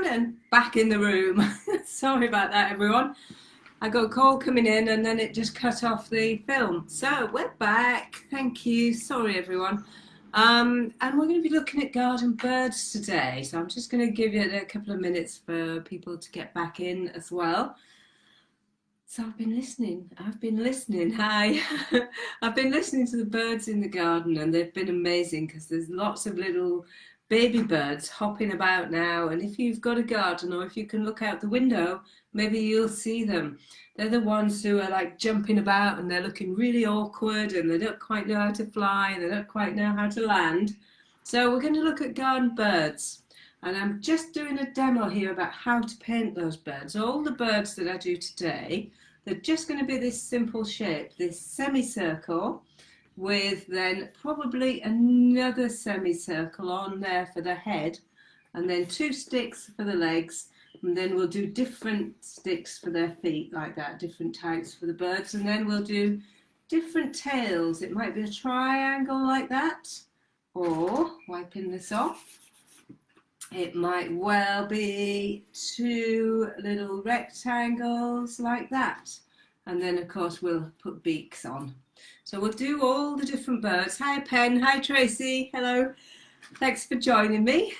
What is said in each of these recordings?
and back in the room. Sorry about that, everyone. I got a call coming in and then it just cut off the film. So we're back. Thank you. Sorry, everyone. And we're going to be looking at garden birds today. So I'm just going to give it a couple of minutes for people to get back in as well. So I've been listening. Hi. I've been listening to the birds in the garden and they've been amazing because there's lots of little baby birds hopping about now. And if you've got a garden or if you can look out the window, maybe you'll see them. They're the ones who are like jumping about and they're looking really awkward and they don't quite know how to fly and they don't quite know how to land. So we're going to look at garden birds. And I'm just doing a demo here about how to paint those birds. All the birds that I do today, they're just going to be this simple shape, this semicircle with then probably another semicircle on there for the head and then 2 sticks for the legs, and then we'll do different sticks for their feet like that, different types for the birds, and then we'll do different tails. It might be a triangle like that, or wiping this off, it might well be 2 little rectangles like that, and then of course we'll put beaks on. So we'll do all the different birds. Hi Pen, hi Tracy, hello, thanks for joining me.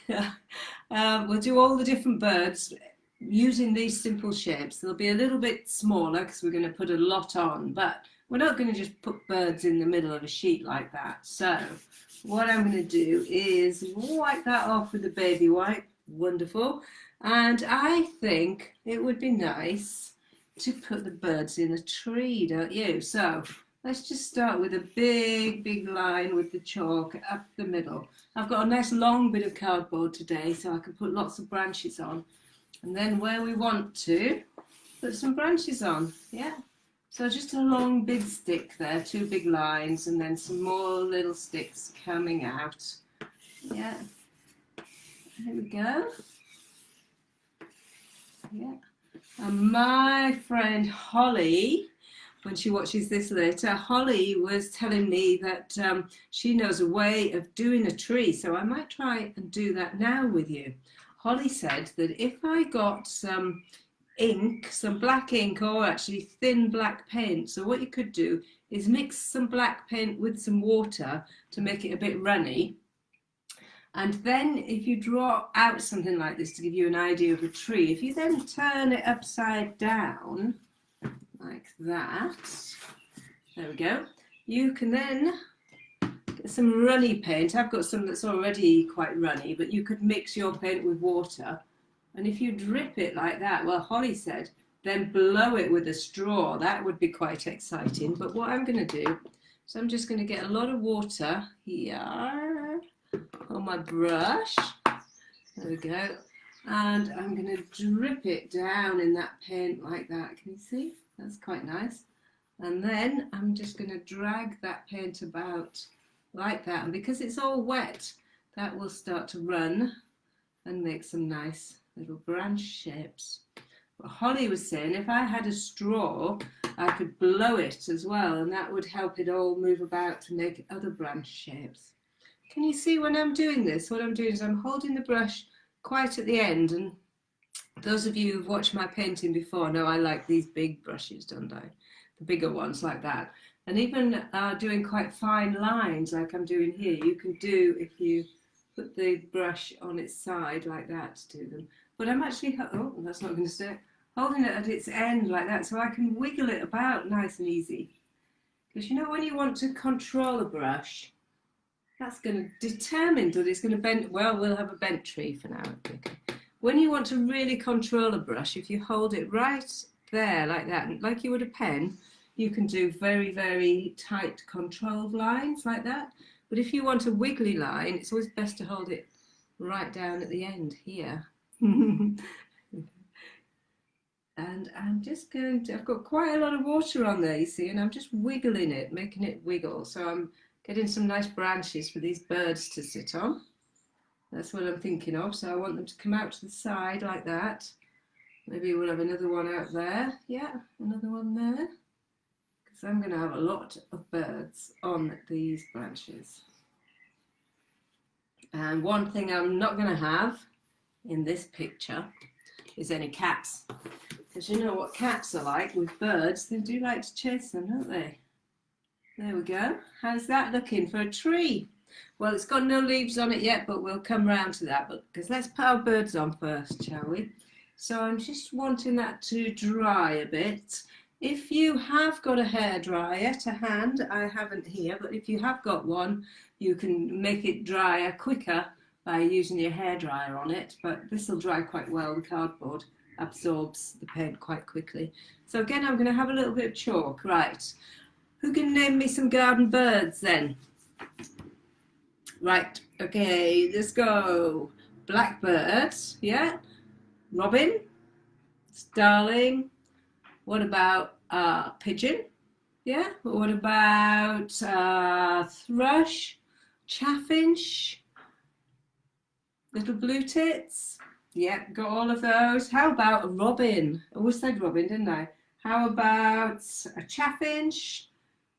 We'll do all the different birds using these simple shapes. They'll be a little bit smaller because we're going to put a lot on, but we're not going to just put birds in the middle of a sheet like that. So what I'm going to do is wipe that off with a baby wipe. Wonderful. And I think it would be nice to put the birds in a tree, don't you? So let's just start with a big line with the chalk up the middle. I've got a nice long bit of cardboard today so I can put lots of branches on. And then where we want to put some branches on, yeah. So just a long big stick there, 2 big lines, and then some more little sticks coming out. Yeah, there we go. Yeah, and my friend Holly, when she watches this later, Holly was telling me that she knows a way of doing a tree, so I might try and do that now with you. Holly said that if I got some ink, some black ink, or actually thin black paint, so what you could do is mix some black paint with some water to make it a bit runny, and then if you draw out something like this to give you an idea of a tree, if you then turn it upside down like that, there we go, you can then get some runny paint. I've got some that's already quite runny, but you could mix your paint with water, and if you drip it like that, well, Holly said, then blow it with a straw. That would be quite exciting. But what I'm going to do, so I'm just going to get a lot of water here on my brush. There we go. And I'm going to drip it down in that paint like that. Can you see? That's quite nice. And then I'm just going to drag that paint about like that. And because it's all wet, that will start to run and make some nice little branch shapes. But Holly was saying if I had a straw, I could blow it as well, and that would help it all move about to make other branch shapes. Can you see when I'm doing this? What I'm doing is I'm holding the brush quite at the end, and those of you who've watched my painting before know I like these big brushes, don't I? The bigger ones like that. And even doing quite fine lines like I'm doing here, you can do if you put the brush on its side like that to do them. But I'm actually, oh, that's not going to stay, holding it at its end like that so I can wiggle it about nice and easy. Because you know when you want to control a brush, that's going to determine that it's going to bend. Well, we'll have a bent tree for now. Okay. When you want to really control a brush, if you hold it right there like that, like you would a pen, you can do very tight controlled lines like that. But if you want a wiggly line, it's always best to hold it right down at the end here. And I'm just going to, I've got quite a lot of water on there, you see, and I'm just wiggling it, making it wiggle. So I'm getting some nice branches for these birds to sit on. That's what I'm thinking of. So I want them to come out to the side like that. Maybe we'll have another one out there. Yeah, another one there. Because I'm going to have a lot of birds on these branches. And one thing I'm not going to have in this picture is any cats. Because you know what cats are like with birds, they do like to chase them, don't they? There we go. How's that looking for a tree? Well, it's got no leaves on it yet, but we'll come round to that. Because let's put our birds on first, shall we? So I'm just wanting that to dry a bit. If you have got a hairdryer to hand, I haven't here, but if you have got one, you can make it drier quicker by using your hairdryer on it. But this will dry quite well. The cardboard absorbs the paint quite quickly. So again, I'm going to have a little bit of chalk. Right. Who can name me some garden birds then? Right. Okay, let's go. Blackbird, yeah. Robin, starling. What about pigeon? Yeah. What about thrush, chaffinch, little blue tits? Yeah, got all of those. How about a robin? I always said robin, didn't I? How about a chaffinch?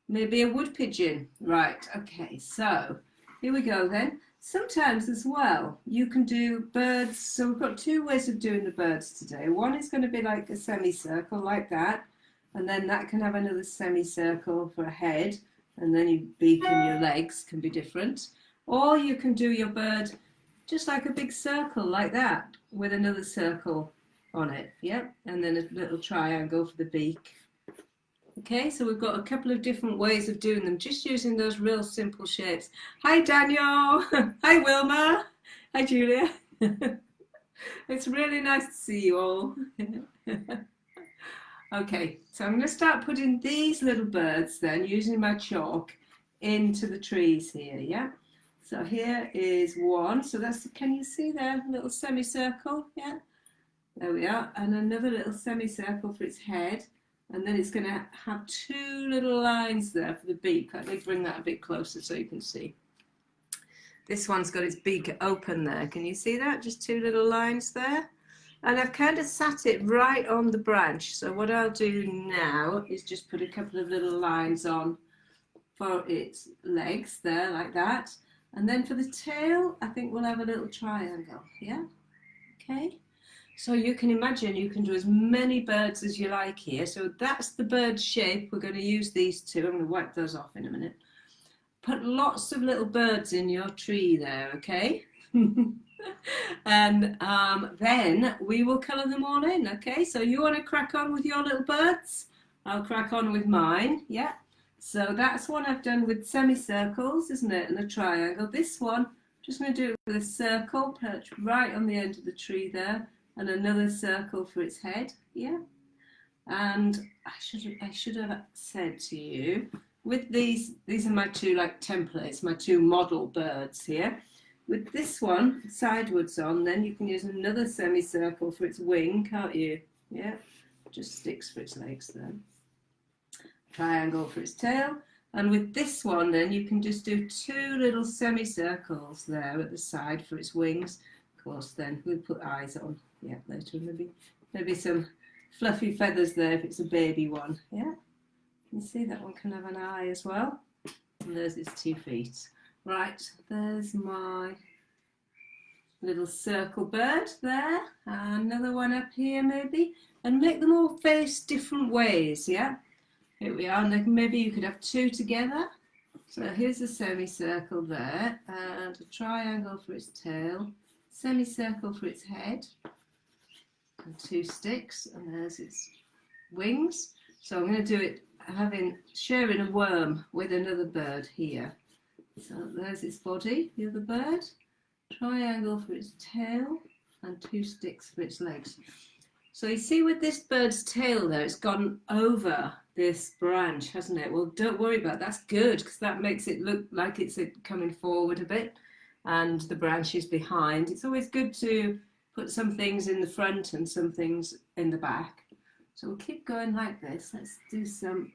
Maybe a wood pigeon. Right. Okay. So here we go then. Sometimes as well, you can do birds. So we've got two ways of doing the birds today. One is going to be like a semicircle like that. And then that can have another semicircle for a head. And then your beak and your legs can be different. Or you can do your bird just like a big circle like that with another circle on it. Yep. And then a little triangle for the beak. Okay, so we've got a couple of different ways of doing them, just using those real simple shapes. Hi, Daniel. Hi, Wilma. Hi, Julia. It's really nice to see you all. Okay, so I'm going to start putting these little birds then, using my chalk, into the trees here, yeah? So here is one. So that's, can you see there, little semicircle, yeah? There we are. And another little semicircle for its head. And then it's going to have two little lines there for the beak. Let me bring that a bit closer so you can see. This one's got its beak open there. Can you see that? Just two little lines there. And I've kind of sat it right on the branch. So what I'll do now is just put a couple of little lines on for its legs there, like that. And then for the tail, I think we'll have a little triangle. Yeah? Okay. So you can imagine you can do as many birds as you like here. So that's the bird shape. We're going to use these two. I'm going to wipe those off in a minute. Put lots of little birds in your tree there, okay? And then we will colour them all in, okay? So you want to crack on with your little birds? I'll crack on with mine, yeah? So that's one I've done with semicircles, isn't it? And a triangle. This one, just going to do it with a circle, perched right on the end of the tree there. And another circle for its head, yeah. And I should have said to you, with these are my two like templates, my two model birds here. With this one sidewards on, then you can use another semicircle for its wing, can't you? Yeah, just sticks for its legs then. Triangle for its tail. And with this one, then you can just do two little semicircles there at the side for its wings. Of course, then we'll put eyes on. Yeah, later maybe some fluffy feathers there if it's a baby one. Yeah, you see that one can have an eye as well. And there's its 2 feet. Right, there's my little circle bird there. Another one up here maybe, and make them all face different ways. Yeah, here we are. And maybe you could have two together. So here's a semicircle there, and a triangle for its tail, semicircle for its head. And 2 sticks, and there's its wings. So I'm going to do it sharing a worm with another bird here. So there's its body, the other bird, triangle for its tail, and 2 sticks for its legs. So you see with this bird's tail there, it's gone over this branch, hasn't it? Well, don't worry about that. That's good, because that makes it look like it's coming forward a bit and the branch is behind. It's always good to put some things in the front and some things in the back. So we'll keep going like this. Let's do some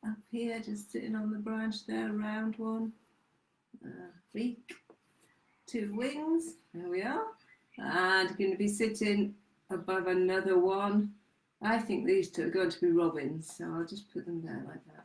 up here, just sitting on the branch there, round one. Beak, 2 wings, there we are. And going to be sitting above another one. I think these two are going to be robins, so I'll just put them there like that.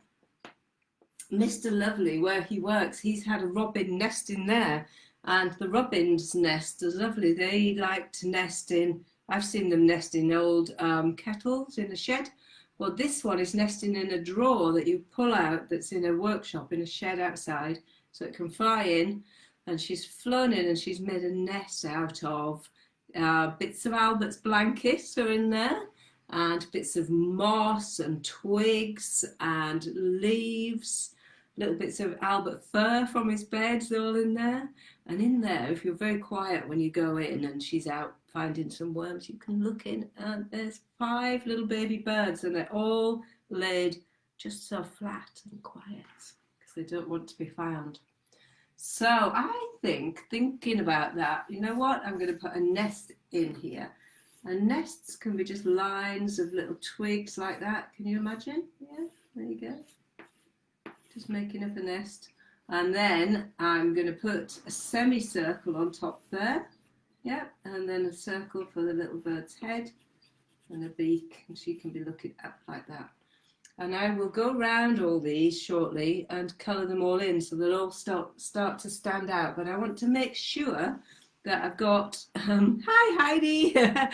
Mr. Lovely, where he works, he's had a robin nest in there. And the robin's nest is lovely. They like to nest in, I've seen them nest in old kettles in a shed. Well, this one is nesting in a drawer that you pull out that's in a workshop in a shed outside, so it can fly in. And she's flown in and she's made a nest out of bits of Albert's blankets are in there, and bits of moss and twigs and leaves, little bits of Albert fur from his bed, they're all in there. And in there, if you're very quiet when you go in and she's out finding some worms, you can look in and there's 5 little baby birds, and they're all laid just so flat and quiet because they don't want to be found. So I think, thinking about that, you know what, I'm going to put a nest in here. And nests can be just lines of little twigs like that. Can you imagine? Yeah, there you go. Just making up a nest. And then I'm going to put a semicircle on top there. Yeah, and then a circle for the little bird's head and a beak, and she can be looking up like that. And I will go around all these shortly and colour them all in so they'll all start to stand out. But I want to make sure that I've got, hi Heidi, that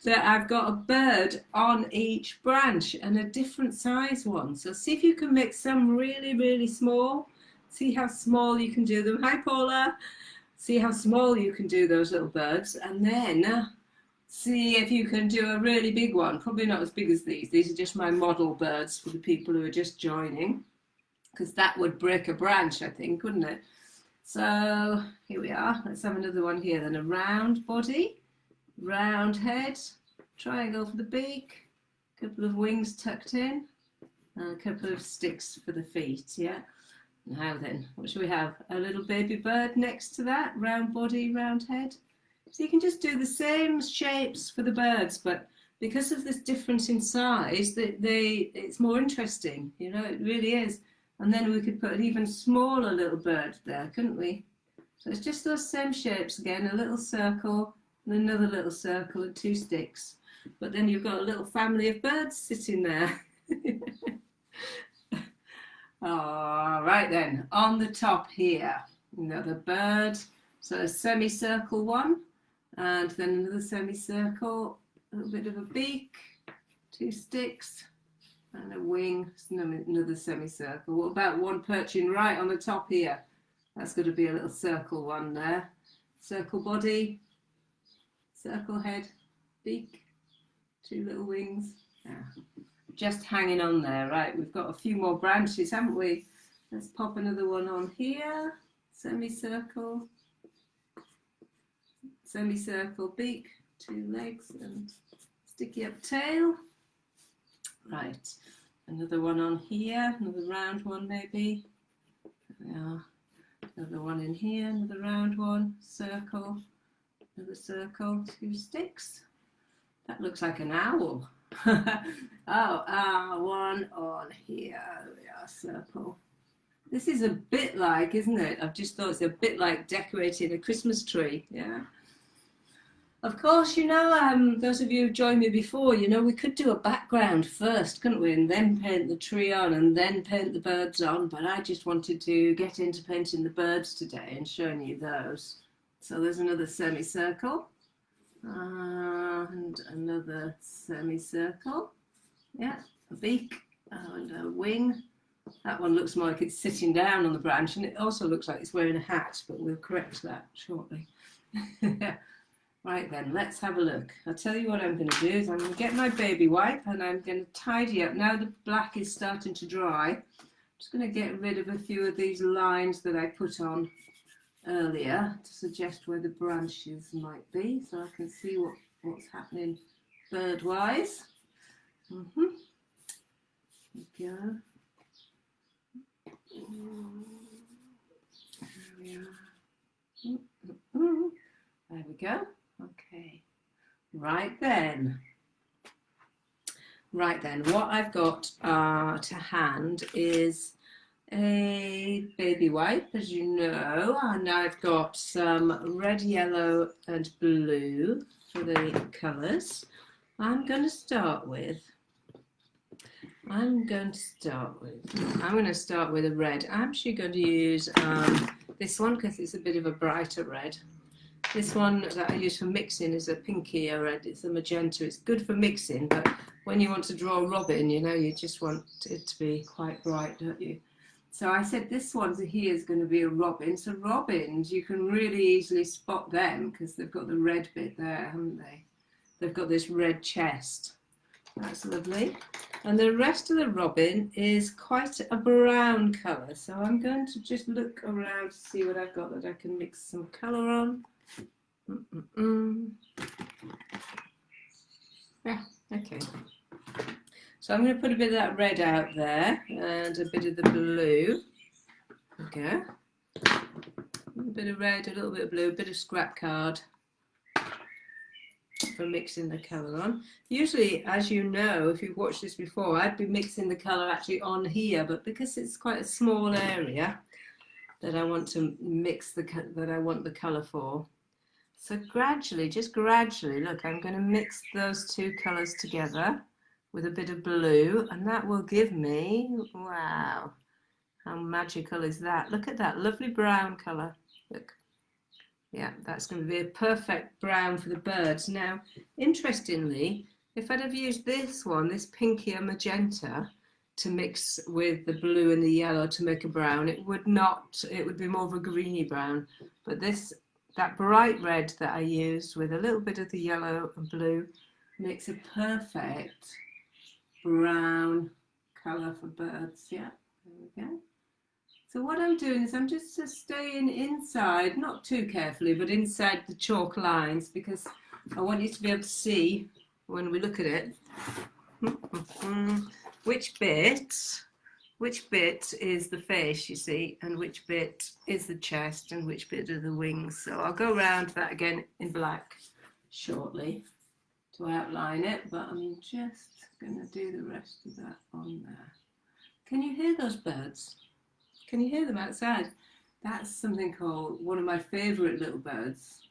I've got a bird on each branch and a different size one. So see if you can make some really, really small. See how small you can do them. Hi Paula. See how small you can do those little birds, and then see if you can do a really big one. Probably not as big as these. These are just my model birds for the people who are just joining, because that would break a branch, I think, wouldn't it? So here we are. Let's have another one here then. A round body, round head, triangle for the beak, a couple of wings tucked in, and a couple of sticks for the feet, yeah? Now then, what should we have? A little baby bird next to that, round body, round head. So you can just do the same shapes for the birds, but because of this difference in size, it's more interesting, you know, it really is. And then we could put an even smaller little bird there, couldn't we? So it's just those same shapes again, a little circle and another little circle and 2 sticks. But then you've got a little family of birds sitting there. All right then, on the top here, another bird, so a semicircle one, and then another semicircle, a little bit of a beak, 2 sticks, and a wing, another semicircle. What about one perching right on the top here? That's going to be a little circle one there. Circle body, circle head, beak, 2 little wings. Yeah. Just hanging on there. Right, we've got a few more branches, haven't we? Let's pop another one on here. Semicircle, semicircle beak, 2 legs and sticky up tail. Right, another one on here, another round one maybe. Yeah. Another one in here, another round one, circle, another circle, 2 sticks. That looks like an owl. One on here, we are, circle. This is a bit like, isn't it? I've just thought it's a bit like decorating a Christmas tree, yeah. Of course, you know, those of you who joined me before, you know, we could do a background first, couldn't we? And then paint the tree on and then paint the birds on. But I just wanted to get into painting the birds today and showing you those. So there's another semicircle. And another semicircle, yeah, a beak and a wing. That one looks more like it's sitting down on the branch, and it also looks like it's wearing a hat, but we'll correct that shortly. Right then, let's have a look. I'll tell you what I'm going to do is I'm going to get my baby wipe and I'm going to tidy up. Now the black is starting to dry, I'm just going to get rid of a few of these lines that I put on earlier to suggest where the branches might be, so I can see what's happening bird-wise. There we go. There we are. There we go. Okay. Right then, what I've got to hand is a baby wipe, as you know, and I've got some red, yellow and blue for the colours. I'm going to start with a red. I'm actually going to use this one because it's a bit of a brighter red. This one that I use for mixing is a pinkier red. It's a magenta. It's good for mixing, but when you want to draw a robin, you know, you just want it to be quite bright, don't you? So I said this one here is going to be a robin. So robins, you can really easily spot them because they've got the red bit there, haven't they? They've got this red chest. That's lovely. And the rest of the robin is quite a brown colour. So I'm going to just look around to see what I've got that I can mix some colour on. Yeah, okay. So I'm going to put a bit of that red out there and a bit of the blue. Okay. A bit of red, a little bit of blue, a bit of scrap card for mixing the colour on. Usually, as you know, if you've watched this before, I'd be mixing the colour actually on here, but because it's quite a small area that I want to mix the colour for. So gradually, just gradually, look, I'm going to mix those two colours together with a bit of blue, and that will give me, wow, how magical is that? Look at that lovely brown colour. Look, yeah, that's going to be a perfect brown for the birds. Now, interestingly, if I'd have used this one, this pinkier magenta, to mix with the blue and the yellow to make a brown, it would be more of a greeny brown. But that bright red that I used with a little bit of the yellow and blue makes a perfect brown colour for birds. Yeah, there we go. So what I'm doing is I'm just staying inside, not too carefully, but inside the chalk lines, because I want you to be able to see when we look at it which bit is the face, you see, and which bit is the chest and which bit are the wings. So I'll go around that again in black shortly to outline it, but I'm just going to do the rest of that on there. Can you hear those birds? Can you hear them outside? That's something called one of my favourite little birds.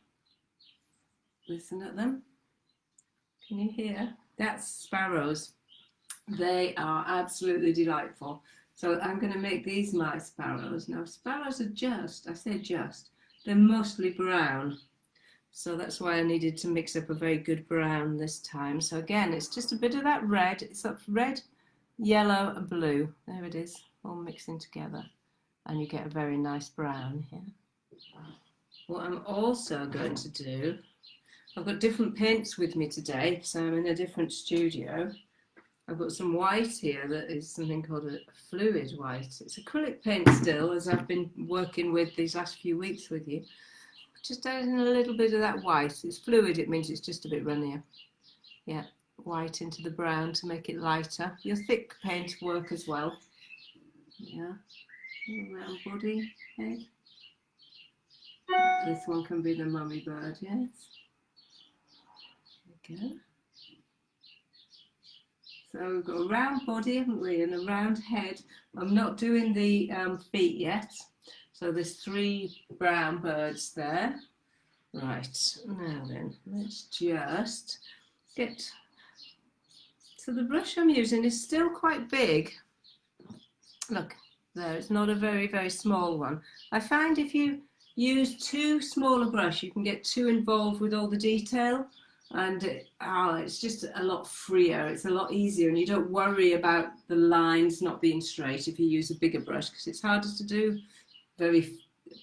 Listen at them. Can you hear? That's sparrows. They are absolutely delightful. So I'm going to make these my sparrows. Now sparrows are they're mostly brown. So that's why I needed to mix up a very good brown this time. So again, it's just a bit of that red. It's up red, yellow and blue. There it is, all mixing together. And you get a very nice brown here. What I'm also going to do, I've got different paints with me today, so I'm in a different studio. I've got some white here that is something called a fluid white. It's acrylic paint still, as I've been working with these last few weeks with you. Just adding a little bit of that white. It's fluid, it means it's just a bit runnier. Yeah, white into the brown to make it lighter. Your thick paint work as well. Yeah, round body, head. This one can be the mummy bird, yes. There we go. So we've got a round body, haven't we, and a round head. I'm not doing the feet yet. So there's 3 brown birds there. Right, now then, let's just get... So the brush I'm using is still quite big. Look, there, it's not a very, very small one. I find if you use too small a brush, you can get too involved with all the detail. And it's just a lot freer, it's a lot easier, and you don't worry about the lines not being straight if you use a bigger brush, because it's harder to do very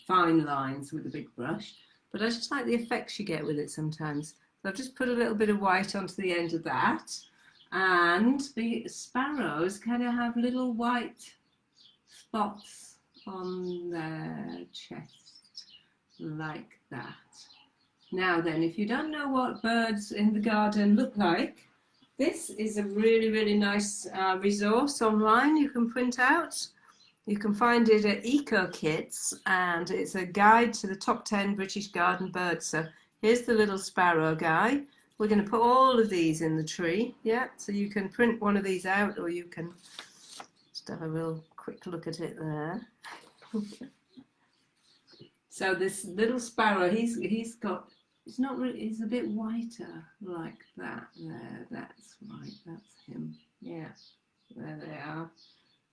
fine lines with a big brush. But I just like the effects you get with it sometimes. So I've just put a little bit of white onto the end of that, and the sparrows kind of have little white spots on their chest, like that. Now then, if you don't know what birds in the garden look like, this is a really, really nice resource online you can print out. You can find it at Eco Kits, and it's a guide to the top 10 British garden birds. So here's the little sparrow guy. We're going to put all of these in the tree, yeah? So you can print one of these out, or you can just have a real quick look at it there. So this little sparrow, he's got... It's not really, it's a bit whiter like that there, that's right, that's him, yeah, there they are.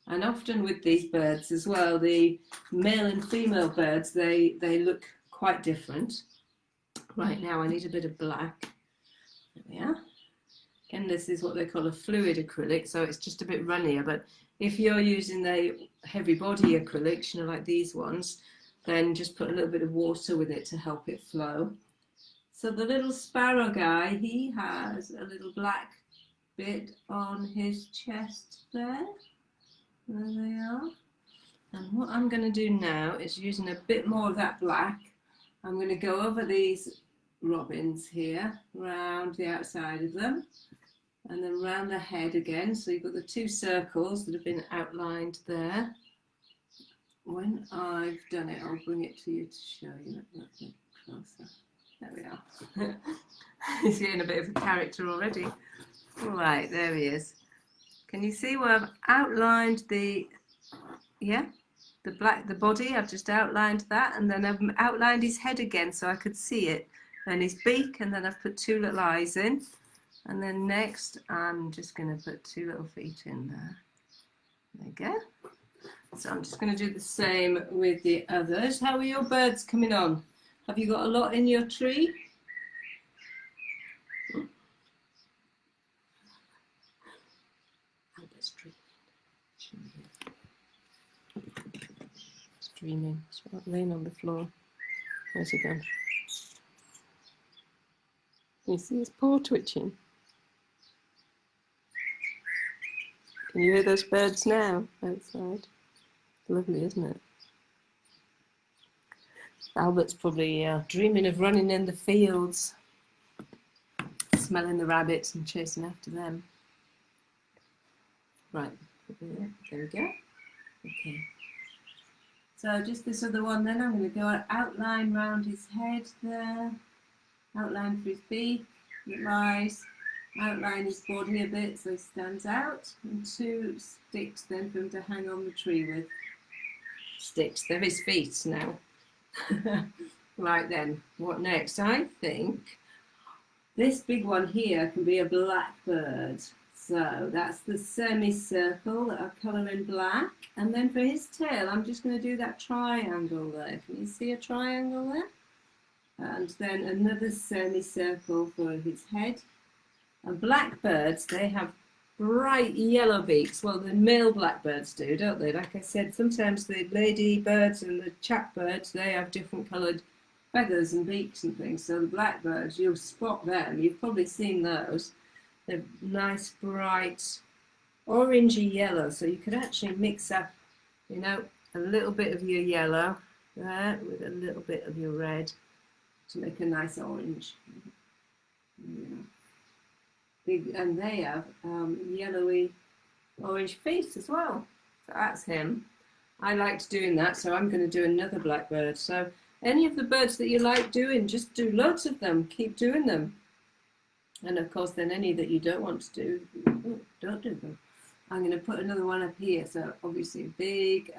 And often with these birds as well, the male and female birds, they look quite different. Right, now I need a bit of black. There we are. Again, this is what they call a fluid acrylic, so it's just a bit runnier, but if you're using the heavy body acrylics, you know, like these ones, then just put a little bit of water with it to help it flow. So the little sparrow guy, he has a little black bit on his chest there. There they are. And what I'm going to do now is, using a bit more of that black, I'm going to go over these robins here, round the outside of them, and then round the head again. So you've got the two circles that have been outlined there. When I've done it, I'll bring it to you to show you. Look closer. There we are. He's getting a bit of a character already. All right, there he is. Can you see where I've outlined the body? I've just outlined that, and then I've outlined his head again so I could see it, and his beak, and then I've put two little eyes in, and then next I'm just going to put two little feet in there. There you go. So I'm just going to do the same with the others. How are your birds coming on? Have you got a lot in your tree? Albert's dreaming. He's laying on the floor. Where's he gone? Can you see his paw twitching? Can you hear those birds now outside? Lovely, isn't it? Albert's probably dreaming of running in the fields, smelling the rabbits and chasing after them. Right, there we go. Okay. So just this other one then, I'm going to go outline round his head there, outline for his beak, little eyes, outline his body a bit so he stands out, and two sticks then for him to hang on the tree with. Sticks, they're his feet now. Right then, what next? I think this big one here can be a blackbird. So that's the semicircle that I've coloured in black. And then for his tail, I'm just going to do that triangle there. Can you see a triangle there? And then another semicircle for his head. And blackbirds, they have bright yellow beaks. Well, the male blackbirds do, don't they? Like I said, sometimes the ladybirds and the chatbirds, they have different coloured feathers and beaks and things. So the blackbirds, you'll spot them. You've probably seen those. They're nice, bright, orangey yellow. So you could actually mix up, you know, a little bit of your yellow there with a little bit of your red to make a nice orange. Yeah. Big, and they have yellowy orange feet as well. So that's him. I liked doing that, so I'm going to do another blackbird. So any of the birds that you like doing, just do loads of them. Keep doing them. And of course, then any that you don't want to do, don't do them. I'm going to put another one up here. So obviously big.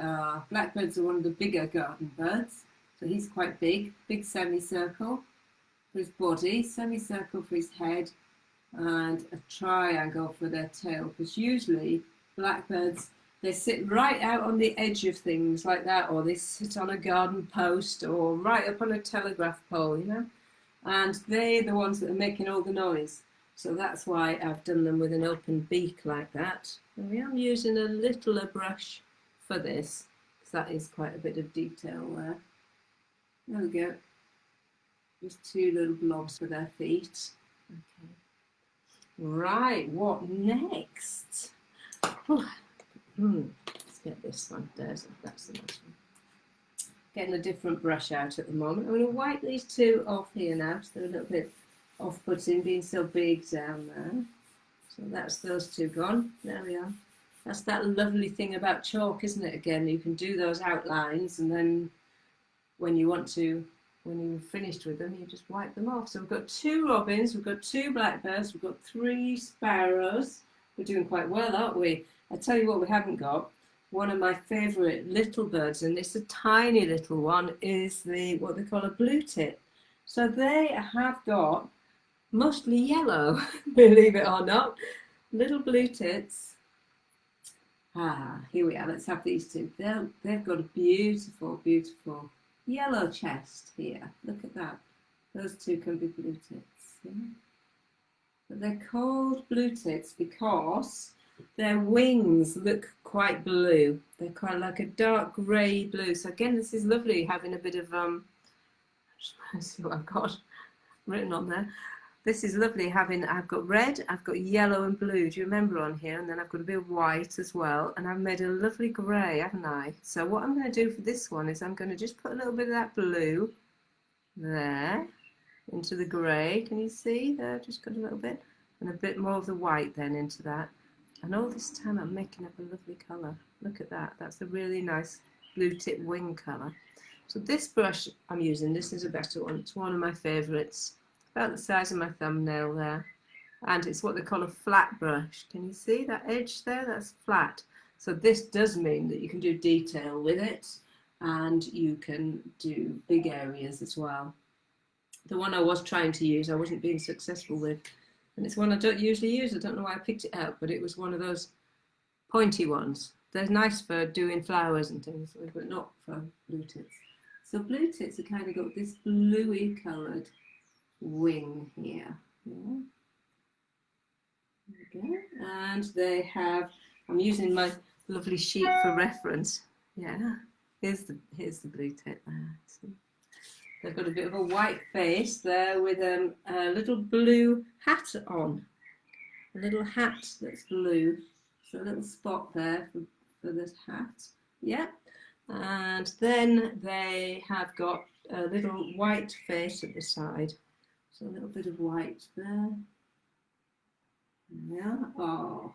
Blackbirds are one of the bigger garden birds. So he's quite big. Big semicircle for his body, semicircle for his head, and a triangle for their tail, because usually blackbirds, they sit right out on the edge of things like that, or they sit on a garden post or right up on a telegraph pole, you know, and they're the ones that are making all the noise. So that's why I've done them with an open beak like that. And we am using a littler brush for this, because that is quite a bit of detail there. There we go. Just two little blobs for their feet. Okay. Right, what next? Let's get this one. That's the next one. Getting a different brush out at the moment. I'm going to wipe these two off here now, so they're a little bit off-putting, being so big down there. So that's those two gone. There we are. That's that lovely thing about chalk, isn't it? Again, you can do those outlines, and then when you want to, when you're finished with them, you just wipe them off. So we've got two robins, we've got two blackbirds, we've got three sparrows. We're doing quite well, aren't we? I tell you what we haven't got. One of my favourite little birds, and it's a tiny little one, is the what they call a blue tit. So they have got mostly yellow, believe it or not. Little blue tits Here we are. Let's have these two. They've got a beautiful, beautiful yellow chest here. Look at that. Those two can be blue tits. Yeah? But they're called blue tits because their wings look quite blue. They're kind of like a dark grey blue. So again, this is lovely having a bit of just want to see what I've got written on there. This is lovely having, I've got red, I've got yellow and blue, do you remember on here? And then I've got a bit of white as well, and I've made a lovely grey, haven't I? So what I'm going to do for this one is I'm going to just put a little bit of that blue there into the grey. Can you see there? I've just got a little bit, and a bit more of the white then into that. And all this time I'm making up a lovely colour. Look at that, that's a really nice blue tip wing colour. So this brush I'm using, this is a better one, it's one of my favourites. About the size of my thumbnail there, and it's what they call a flat brush. Can you see that edge there? That's flat. So this does mean that you can do detail with it, and you can do big areas as well. The one I was trying to use I wasn't being successful with, and it's one I don't usually use. I don't know why I picked it out, but it was one of those pointy ones. They're nice for doing flowers and things, but not for blue tits. So blue tits are kind of got this bluey coloured wing here. Yeah. There we go. And they have, I'm using my lovely sheet for reference. Yeah, here's the blue tit there. See? They've got a bit of a white face there with a little blue hat on. A little hat that's blue. So a little spot there for this hat. Yeah. And then they have got a little white face at the side. So a little bit of white there. Yeah. Oh.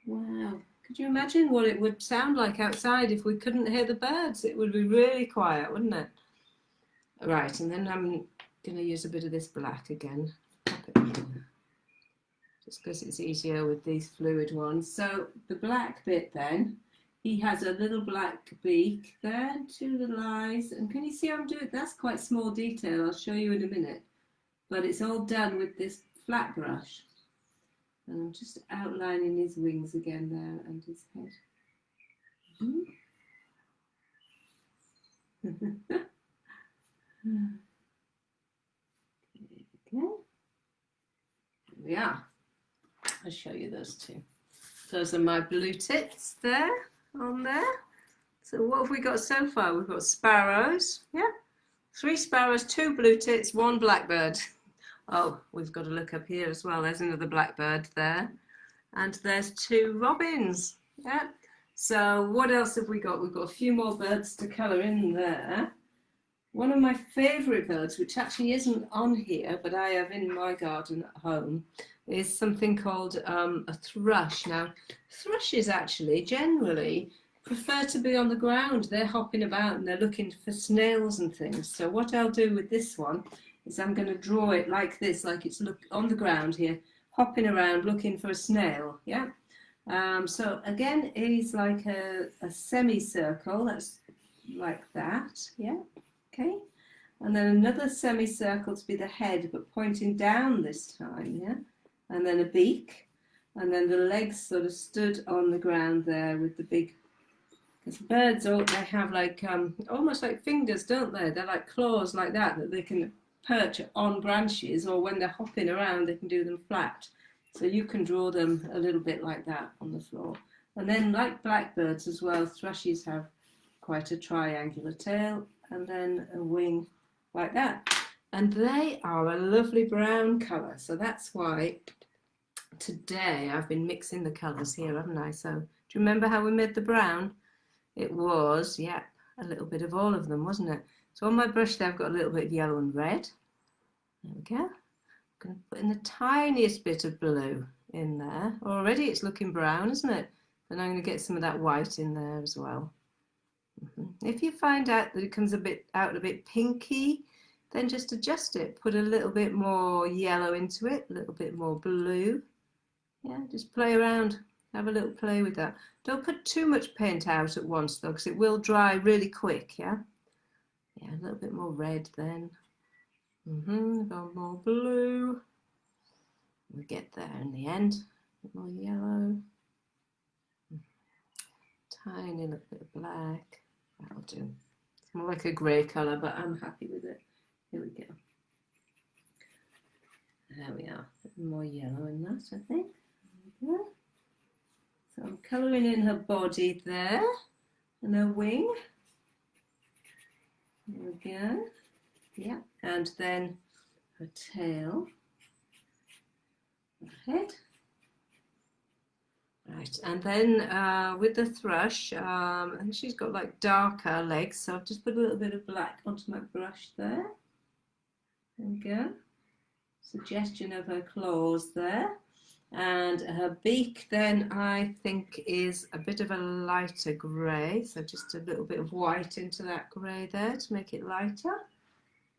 Wow. Could you imagine what it would sound like outside if we couldn't hear the birds? It would be really quiet, wouldn't it? Right, and then I'm going to use a bit of this black again. Just because it's easier with these fluid ones. So the black bit then, he has a little black beak there, two little eyes, and can you see how I'm doing? That's quite small detail, I'll show you in a minute. But it's all done with this flat brush. And I'm just outlining his wings again there and his head. Okay. Here we are. I'll show you those two. Those are my blue tits there, on there. So what have we got so far? We've got sparrows, yeah? 3 sparrows, 2 blue tits, 1 blackbird. Oh, we've got to look up here as well. There's another blackbird there. And there's 2 robins, yeah? So what else have we got? We've got a few more birds to colour in there. One of my favourite birds, which actually isn't on here, but I have in my garden at home, is something called a thrush. Now, thrushes actually generally prefer to be on the ground. They're hopping about and they're looking for snails and things. So what I'll do with this one is I'm going to draw it like this, like it's on the ground here, hopping around looking for a snail, yeah? So again, he's like a semicircle, that's like that, yeah? Okay, and then another semicircle to be the head, but pointing down this time, yeah? And then a beak, and then the legs sort of stood on the ground there with the big, because birds, they have like, almost like fingers, don't they? They're like claws like that they can perch on branches, or when they're hopping around, they can do them flat. So you can draw them a little bit like that on the floor. And then like blackbirds as well, thrushes have quite a triangular tail, and then a wing like that. And they are a lovely brown colour. So that's why today I've been mixing the colours here, haven't I? So do you remember how we made the brown? It was, yeah, a little bit of all of them, wasn't it? So on my brush there I've got a little bit of yellow and red. There we go. I'm going to put in the tiniest bit of blue in there. Already it's looking brown, isn't it? And I'm going to get some of that white in there as well. If you find out that it comes a bit pinky, then just adjust it. Put a little bit more yellow into it, a little bit more blue. Yeah, just play around. Have a little play with that. Don't put too much paint out at once though, because it will dry really quick, yeah? Yeah, a little bit more red then. Got more blue. We'll get there in the end. A bit more yellow. tiny little bit of black. That'll do. It's more like a grey colour, but I'm happy with it. Here we go. There we are. More yellow in that, I think. There we go. So I'm colouring in her body there and her wing. There we go. Yeah, and then her tail, her head. Right, and then with the thrush, I think she's got like darker legs, so I've just put a little bit of black onto my brush there. There we go. Suggestion of her claws there. And her beak then I think is a bit of a lighter grey, so just a little bit of white into that grey there to make it lighter.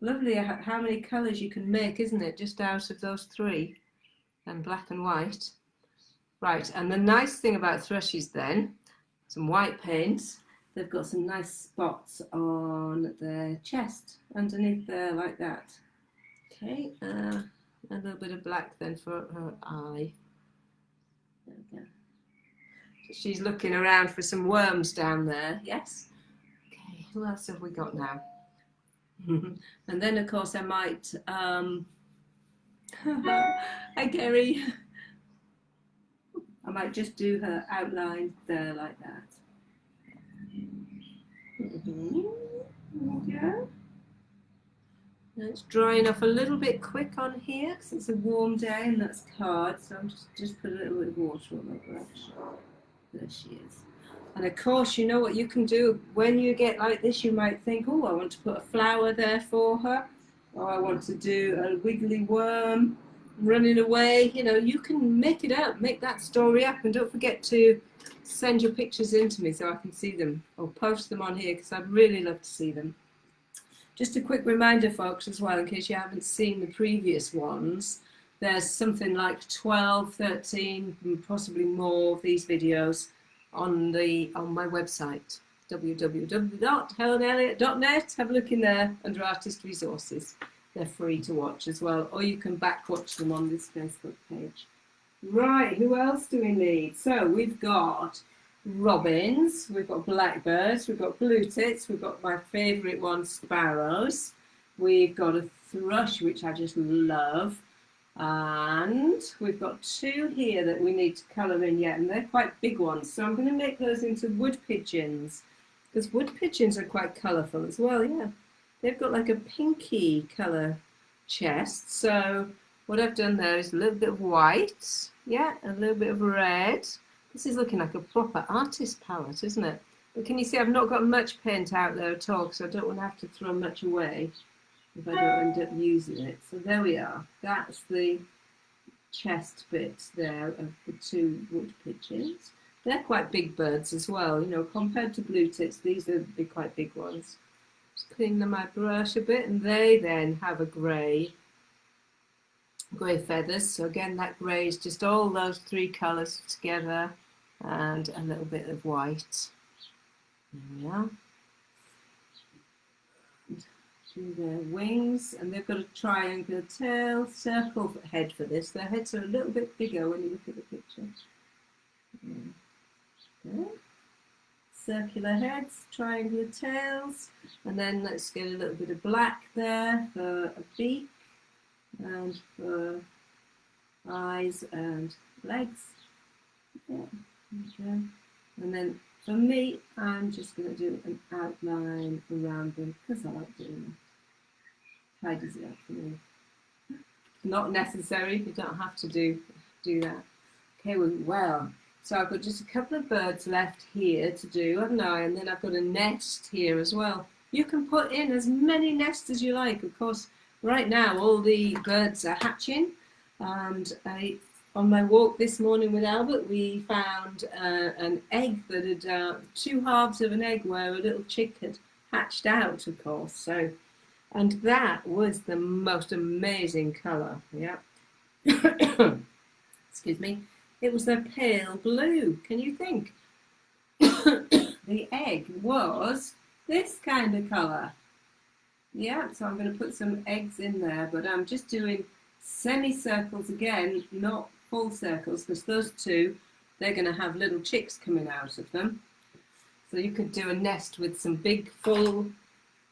Lovely how many colours you can make, isn't it, just out of those three, and black and white. Right, and the nice thing about thrushes then, some white paints, they've got some nice spots on their chest, underneath there like that. Okay, a little bit of black then for her eye. There we go. She's looking around for some worms down there, yes? Okay, who else have we got now? And then of course I might, hi Gary. I might just do her outline there like that. There we go. And it's drying off a little bit quick on here because it's a warm day and that's hard, so I'm just put a little bit of water on my brush. There she is. And of course, you know what you can do when you get like this, you might think, oh, I want to put a flower there for her, or I want to do a wiggly worm running away. You know, you can make it up, make that story up, and don't forget to send your pictures in to me so I can see them, or post them on here because I'd really love to see them. Just a quick reminder, folks, as well, in case you haven't seen the previous ones, there's something like 12, 13, possibly more of these videos on my website, www.helenelliott.net. Have a look in there under Artist Resources. They're free to watch as well, or you can back watch them on this Facebook page. Right, who else do we need? So we've got robins, we've got blackbirds, we've got blue tits, we've got my favourite one, sparrows. We've got a thrush, which I just love. And we've got two here that we need to colour in yet, and they're quite big ones. So I'm going to make those into wood pigeons, because wood pigeons are quite colourful as well, yeah. They've got like a pinky colour chest. So what I've done there is a little bit of white, yeah, a little bit of red. This is looking like a proper artist palette, isn't it? But can you see I've not got much paint out there at all, because I don't want to have to throw much away if I don't end up using it. So there we are. That's the chest bit there of the two wood pigeons. They're quite big birds as well, you know, compared to blue tits, these are quite big ones. Just clean my brush a bit, and they then have a grey feathers. So again, that grey is just all those three colours together, and a little bit of white. There we are. Do their wings, and they've got a triangular tail, circle head for this. Their heads are a little bit bigger when you look at the picture. Okay. Circular heads, triangular tails, and then let's get a little bit of black there for a beak and for eyes and legs. Yeah. Okay. And then for me, I'm just going to do an outline around them because I like doing them. Tidies it up for me. Not necessary, you don't have to do that. Okay, well, so I've got just a couple of birds left here to do, haven't I? And then I've got a nest here as well. You can put in as many nests as you like. Of course, right now all the birds are hatching, and on my walk this morning with Albert, we found an egg that had two halves of an egg where a little chick had hatched out, of course. So, and that was the most amazing colour. Yeah. Excuse me. It was a pale blue. Can you think? The egg was this kind of colour. Yeah. So I'm going to put some eggs in there, but I'm just doing semicircles again, not full circles, because those two, they're going to have little chicks coming out of them. So you could do a nest with some big full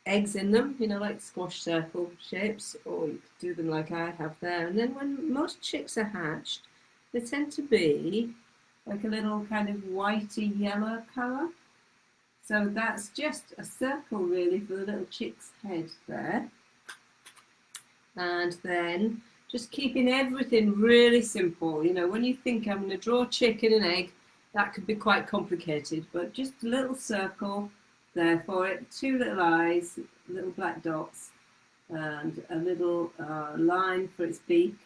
eggs in them, you know, like squash circle shapes, or you could do them like I have there. And then when most chicks are hatched, they tend to be like a little kind of whitey yellow colour. So that's just a circle really for the little chick's head there. And then just keeping everything really simple. You know, when you think I'm going to draw a chick and an egg, that could be quite complicated, but just a little circle there for it, 2 little eyes, little black dots, and a little line for its beak.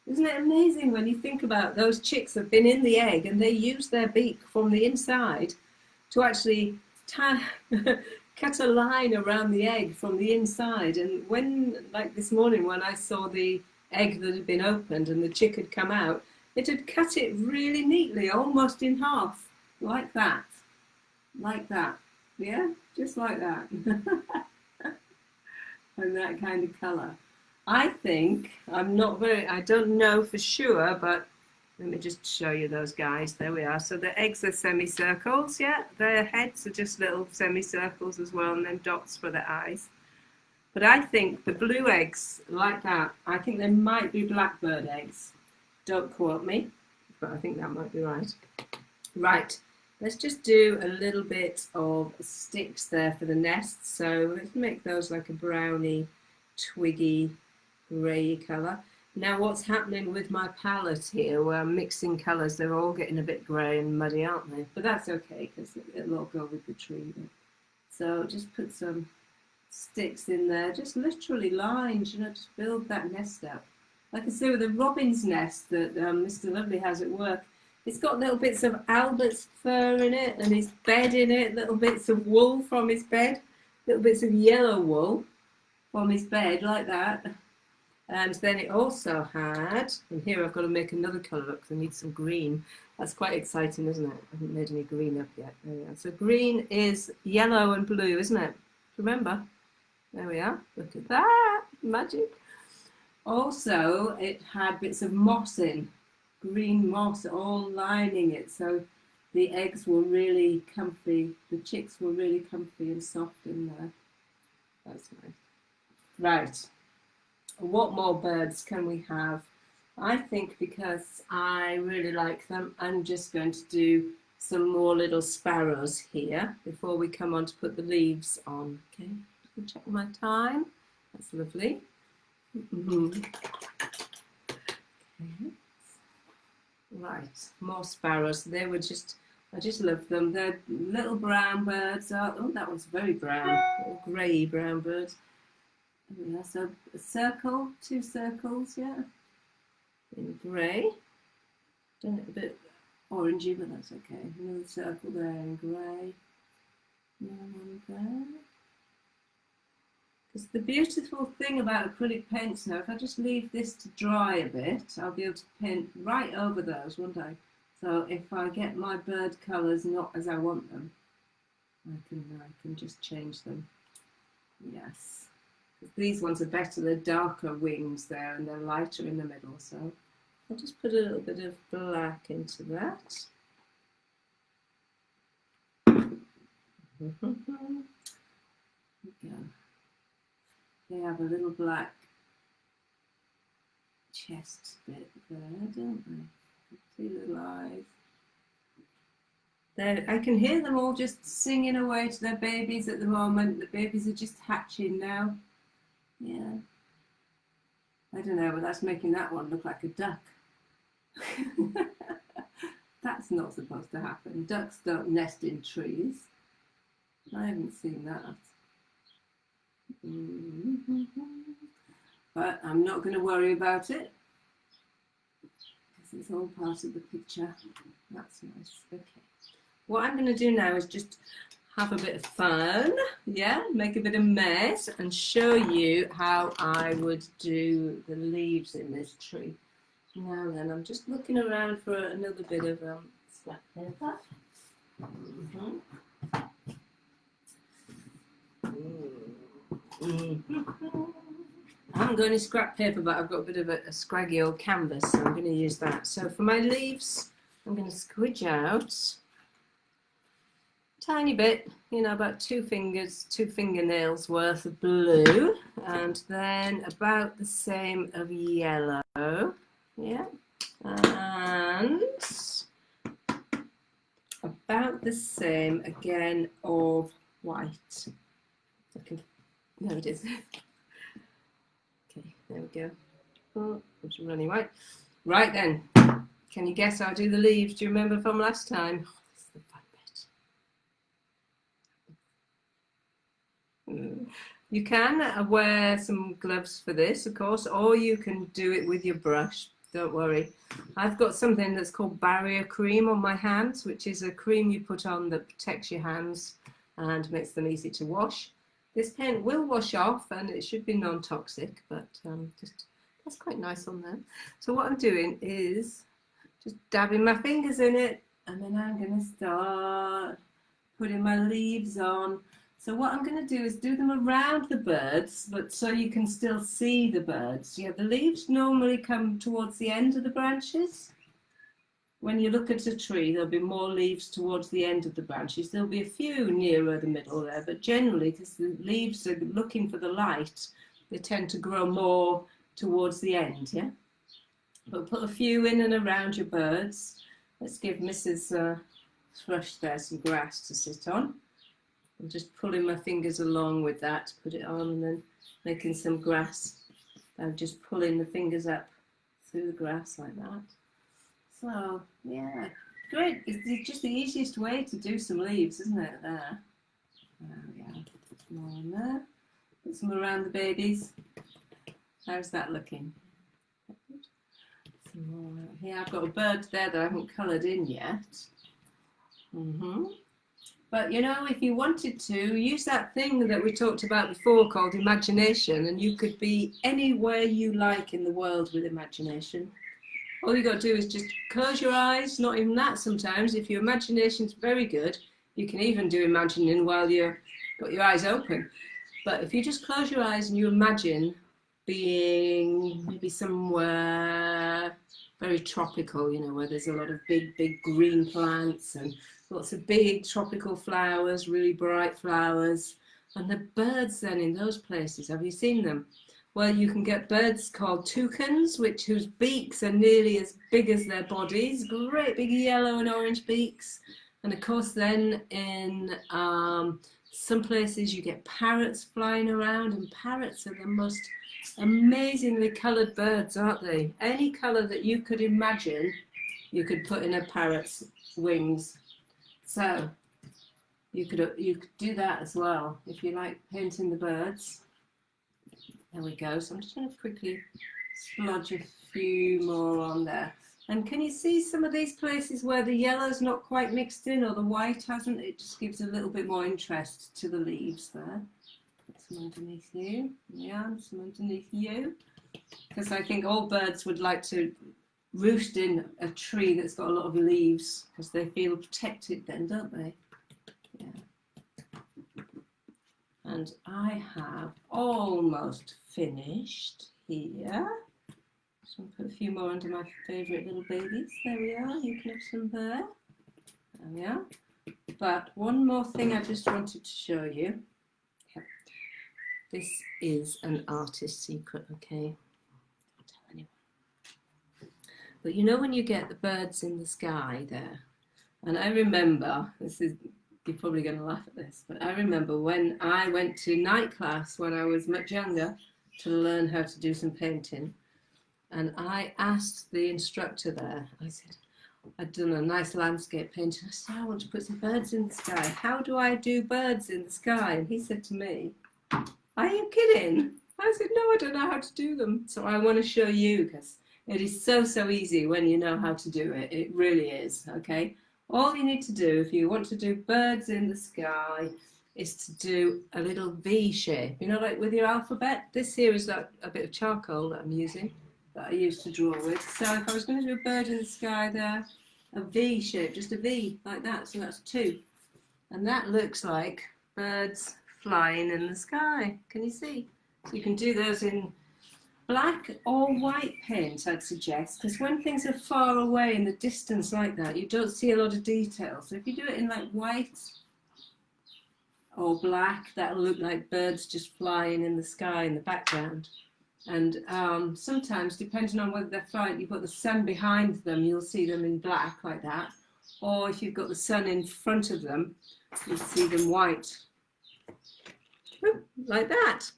Isn't it amazing when you think about those chicks have been in the egg and they use their beak from the inside to actually cut a line around the egg from the inside. And when, like this morning, when I saw the egg that had been opened and the chick had come out, it had cut it really neatly, almost in half, like that. Like that. Yeah, just like that. And that kind of colour. I think, I don't know for sure, but let me just show you those guys. There we are. So the eggs are semicircles, yeah. Their heads are just little semicircles as well, and then dots for the eyes. But I think the blue eggs, like that, I think they might be blackbird eggs. Don't quote me, but I think that might be right. Right, let's just do a little bit of sticks there for the nest. So let's make those like a browny, twiggy, grey colour. Now what's happening with my palette here, where I'm mixing colours, they're all getting a bit grey and muddy, aren't they? But that's okay, because it'll all go with the tree. So just put some sticks in there, just literally lines, you know, just build that nest up. Like I say, with the robin's nest that Mr. Lovely has at work, it's got little bits of Albert's fur in it and his bed in it, little bits of wool from his bed, little bits of yellow wool from his bed, like that. And then it also had, and here I've got to make another colour up because I need some green. That's quite exciting, isn't it? I haven't made any green up yet. There we are. So green is yellow and blue, isn't it? Remember? There we are. Look at that. Magic. Also, it had bits of moss in, green moss, all lining it. So the eggs were really comfy. The chicks were really comfy and soft in there. That's nice. Right. What more birds can we have? I think because I really like them, I'm just going to do some more little sparrows here before we come on to put the leaves on. Okay, check my time. That's lovely. Okay. Right, more sparrows. They were just, I just love them. They're little brown birds. Oh, that one's very brown, little grey brown birds. Yeah, so a circle, 2 circles, yeah, in grey. Done it a bit orangey, but that's okay. Another circle there in grey. Another one there. Because the beautiful thing about acrylic paints now, if I just leave this to dry a bit, I'll be able to paint right over those, won't I? So if I get my bird colours not as I want them, I can just change them. Yes. These ones are better, they're darker wings there and they're lighter in the middle, so I'll just put a little bit of black into that. There we go. They have a little black chest bit there, don't they? 2 little eyes. I can hear them all just singing away to their babies at the moment. The babies are just hatching now. Yeah, I don't know, but that's making that one look like a duck. That's not supposed to happen. Ducks don't nest in trees. I haven't seen that. But I'm not going to worry about it because it's all part of the picture. That's nice. Okay. What I'm going to do now is just have a bit of fun, yeah, make a bit of mess and show you how I would do the leaves in this tree. Now then, I'm just looking around for another bit of scrap paper. I haven't got any scrap paper, but I've got a bit of a scraggy old canvas, so I'm going to use that. So for my leaves, I'm going to squidge out tiny bit, you know, about 2 fingernails worth of blue, and then about the same of yellow, yeah, and about the same again of white. There it is. Okay, there we go. Oh, it's running white. Right then, can you guess how I do the leaves? Do you remember from last time? Oh, this is the fun bit. You can wear some gloves for this, of course, or you can do it with your brush. Don't worry. I've got something that's called barrier cream on my hands, which is a cream you put on that protects your hands and makes them easy to wash. This paint will wash off and it should be non-toxic, but just that's quite nice on there. So what I'm doing is just dabbing my fingers in it, and then I'm going to start putting my leaves on. So what I'm going to do is do them around the birds, but so you can still see the birds. Yeah, the leaves normally come towards the end of the branches. When you look at a tree, there'll be more leaves towards the end of the branches. There'll be a few nearer the middle there, but generally, because the leaves are looking for the light, they tend to grow more towards the end, yeah? But put a few in and around your birds. Let's give Mrs. Thrush there some grass to sit on. I'm just pulling my fingers along with that to put it on, and then making some grass. I'm just pulling the fingers up through the grass like that. So, yeah, great. It's just the easiest way to do some leaves, isn't it, there? There we go. Put some more in there. Put some around the babies. How's that looking? Some more out here. I've got a bird there that I haven't coloured in yet. But, you know, if you wanted to, use that thing that we talked about before called imagination, and you could be anywhere you like in the world with imagination. All you got to do is just close your eyes, not even that sometimes. If your imagination's very good, you can even do imagining while you've got your eyes open. But if you just close your eyes and you imagine being maybe somewhere very tropical, you know, where there's a lot of big green plants and lots of big tropical flowers, really bright flowers, and the birds then in those places, have you seen them? Well, you can get birds called toucans, whose beaks are nearly as big as their bodies, great big yellow and orange beaks. And of course then in some places you get parrots flying around, and parrots are the most amazingly coloured birds, aren't they? Any colour that you could imagine, you could put in a parrot's wings. So you could do that as well if you like painting the birds. There we go. So I'm just going to quickly splodge a few more on there. And can you see some of these places where the yellow's not quite mixed in or the white hasn't? It just gives a little bit more interest to the leaves there. Put some underneath you. Yeah, and some underneath you. Because I think all birds would like to roost in a tree that's got a lot of leaves because they feel protected then, don't they? Yeah. And I have almost finished here. So I'll put a few more under my favourite little babies. There we are. You can have some there. There we are. But one more thing I just wanted to show you. This is an artist's secret, okay? Don't tell anyone. But you know when you get the birds in the sky there, and I remember, you're probably going to laugh at this, but I remember when I went to night class when I was much younger to learn how to do some painting, and I asked the instructor there, I said, I'd done a nice landscape painting, I said, I want to put some birds in the sky. How do I do birds in the sky? And he said to me, are you kidding? I said, no, I don't know how to do them. So I want to show you because it is so easy when you know how to do it. It really is, okay? All you need to do if you want to do birds in the sky is to do a little V shape. You know, like with your alphabet? This here is like a bit of charcoal that I'm using, that I used to draw with. So if I was going to do a bird in the sky there, a V shape, just a V like that. So that's 2. And that looks like birds flying in the sky. Can you see? So you can do those in black or white paint, I'd suggest, because when things are far away in the distance like that, you don't see a lot of detail. So if you do it in like white or black, that'll look like birds just flying in the sky in the background. And sometimes, depending on whether they're flying, you put the sun behind them, you'll see them in black like that. Or if you've got the sun in front of them, you'll see them white. Like that.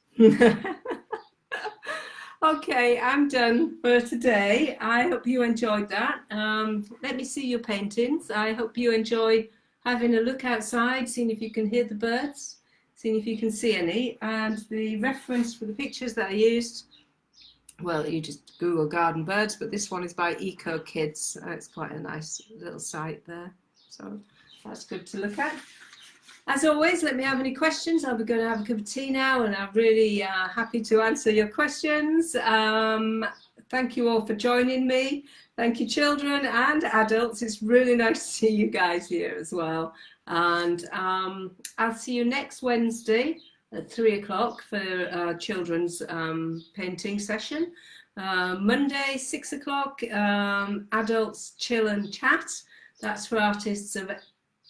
Okay, I'm done for today. I hope you enjoyed that. Let me see your paintings. I hope you enjoy having a look outside, seeing if you can hear the birds, seeing if you can see any. And the reference for the pictures that I used, well, you just Google garden birds, but this one is by Eco Kids. It's quite a nice little site there. So that's good to look at. As always, let me have any questions. I'll be going to have a cup of tea now, and I'm really happy to answer your questions. Thank you all for joining me. Thank you, children and adults. It's really nice to see you guys here as well. And I'll see you next Wednesday at 3 o'clock for children's painting session. Monday, 6 o'clock, adults chill and chat. That's for artists of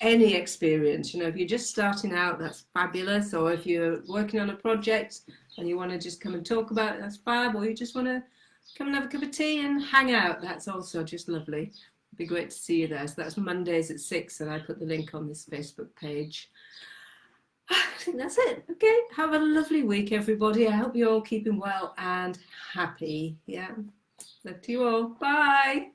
any experience. You know, if you're just starting out, that's fabulous. Or if you're working on a project and you want to just come and talk about it, that's fab. Or you just want to come and have a cup of tea and hang out, that's also just lovely. It'd be great to see you there. So that's Mondays at 6, and I put the link on this Facebook page. I think that's it. Okay, have a lovely week, everybody. I hope you're all keeping well and happy. Yeah, love to you all. Bye.